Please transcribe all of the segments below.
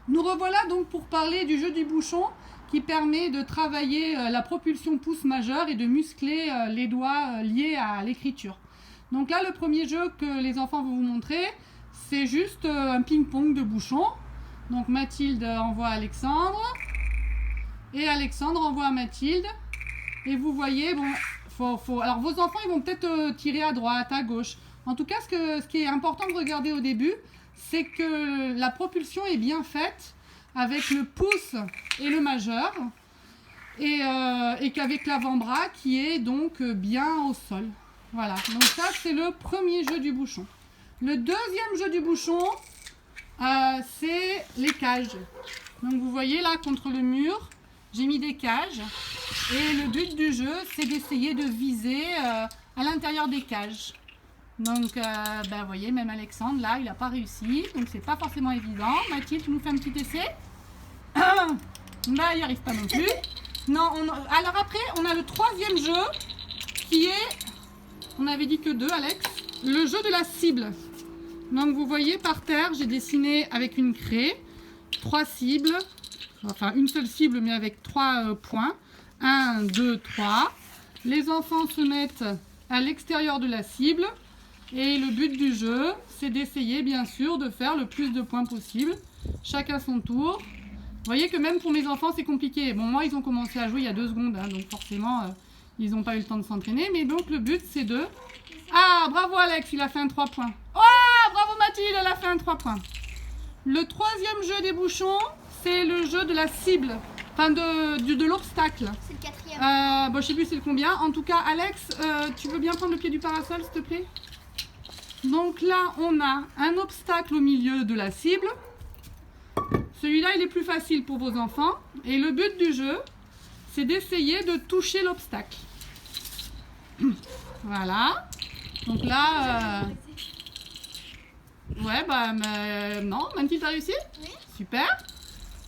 Nous revoilà donc pour parler du jeu du bouchon qui permet de travailler la propulsion pouce majeur et de muscler les doigts liés à l'écriture. Donc là, le premier jeu que les enfants vont vous montrer, c'est juste un ping-pong de bouchon. Donc Mathilde envoie à Alexandre et Alexandre envoie à Mathilde. Et vous voyez, bon, alors vos enfants, ils vont peut-être tirer à droite, à gauche. En tout cas, ce qui est important de regarder au début, c'est que la propulsion est bien faite avec le pouce et le majeur et qu'avec l'avant-bras qui est donc bien au sol. Voilà, donc ça c'est le premier jeu du bouchon. Le deuxième jeu du bouchon, c'est les cages. Donc vous voyez là contre le mur, j'ai mis des cages et le but du jeu c'est d'essayer de viser à l'intérieur des cages. Donc, vous voyez, même Alexandre, là, il n'a pas réussi. Donc, c'est pas forcément évident. Mathilde, tu nous fais un petit essai. Il n'y arrive pas non plus. Non, alors après, on a le troisième jeu qui est, on avait dit que 2, Alex, le jeu de la cible. Donc, vous voyez, par terre, j'ai dessiné avec une craie 3 cibles. Enfin, une seule cible, mais avec 3 points. 1, 2, 3. Les enfants se mettent à l'extérieur de la cible. Et le but du jeu, c'est d'essayer bien sûr de faire le plus de points possible, chacun son tour. Vous voyez que même pour mes enfants, c'est compliqué. Bon, moi, ils ont commencé à jouer il y a 2 secondes, hein, donc forcément, ils n'ont pas eu le temps de s'entraîner. Mais donc, le but, c'est de... Ah, bravo Alex, il a fait un 3 points. Oh, bravo Mathilde, elle a fait un 3 points. Le troisième jeu des bouchons, c'est le jeu de la cible, enfin de l'obstacle. C'est le quatrième. Bon, je sais plus c'est le combien. En tout cas, Alex, tu veux bien prendre le pied du parasol, s'il te plaît ? Donc là, on a un obstacle au milieu de la cible. Celui-là, il est plus facile pour vos enfants. Et le but du jeu, c'est d'essayer de toucher l'obstacle. Voilà. Donc là... Ouais, non, Mathilde, t'as réussi ? Oui. Super.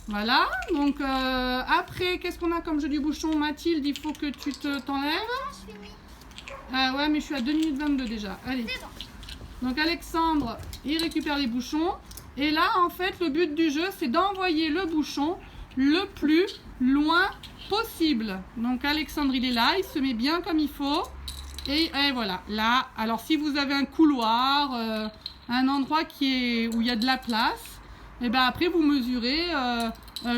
Voilà. Donc après, qu'est-ce qu'on a comme jeu du bouchon ? Mathilde, il faut que tu t'enlèves. Je finis. Ouais, mais je suis à 2 minutes 22 déjà. Allez. C'est bon. Donc Alexandre, il récupère les bouchons. Et là, en fait, le but du jeu, c'est d'envoyer le bouchon le plus loin possible. Donc Alexandre, il est là, il se met bien comme il faut. Et voilà, là, alors si vous avez un couloir, un endroit où il y a de la place, et bien après, vous mesurez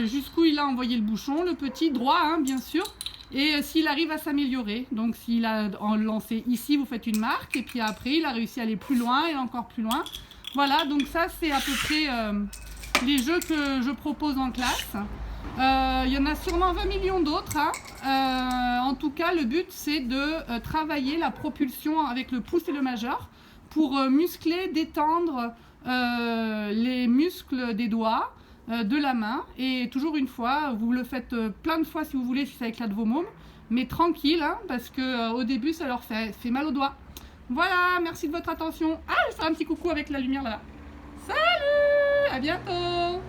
jusqu'où il a envoyé le bouchon, le petit droit, hein, bien sûr. Et s'il arrive à s'améliorer, donc s'il a lancé ici, vous faites une marque, et puis après, il a réussi à aller plus loin et encore plus loin. Voilà, donc ça, c'est à peu près les jeux que je propose en classe. Il y en a sûrement 20 millions d'autres. Hein. En tout cas, le but, c'est de travailler la propulsion avec le pouce et le majeur pour muscler, détendre les muscles des doigts, de la main, et toujours une fois, vous le faites plein de fois si vous voulez, si ça éclate vos mômes, mais tranquille, hein, parce que au début ça leur fait mal aux doigts. Voilà, merci de votre attention. Ah, je vais faire un petit coucou avec la lumière là. Salut, à bientôt.